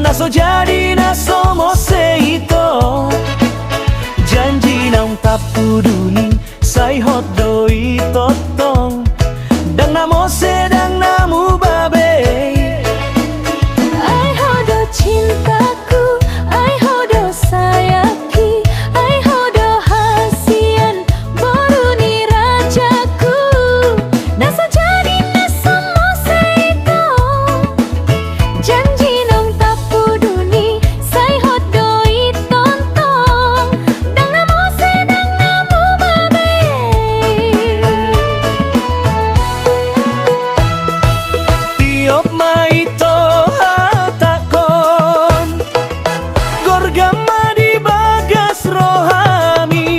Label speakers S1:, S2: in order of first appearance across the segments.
S1: naso jadi naso mose ito. Janji nang tak peduli sai hot doi totong. Dang namo sedang namu babe.
S2: Ai hodo cintaku, ai hodo sayaki, ai hodo hasian boruni rajaku. Naso jadi naso mose ito. Janji nang tak peduli sai hot doi tontong. Dang namo sedang namu babe.
S1: Tiop maito hatakon gorgama di bagas rohami.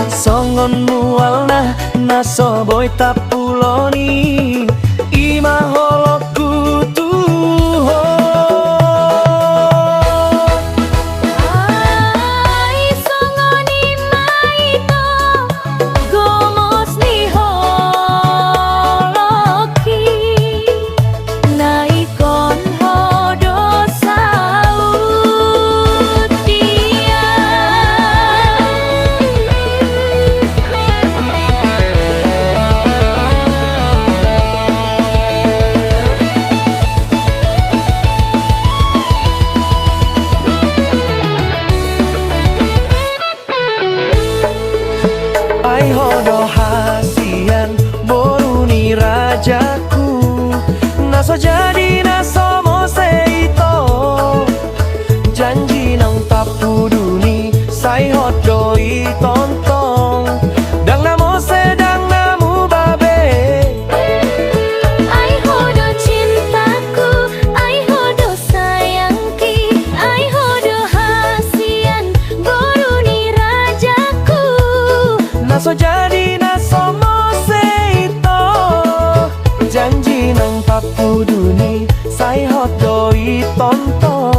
S1: Songon mualna naso boy tapuloni ima holokku tuho.
S2: Ai songoni maito gomos ni holoki. Naikon hodo saut dia.
S1: Ai hodo hasian boruni rajaku. Naso jadi naso mose ito. Janji nang tak peduli sai hot doi tontong. Dang namo sedang namu babe.
S2: Ai hodo cintaku, ai hodo sayangki, ai hodo hasian boruni rajaku.
S1: Naso jadi naso mose ito. Janji nang tak peduli sai hot doi tontong.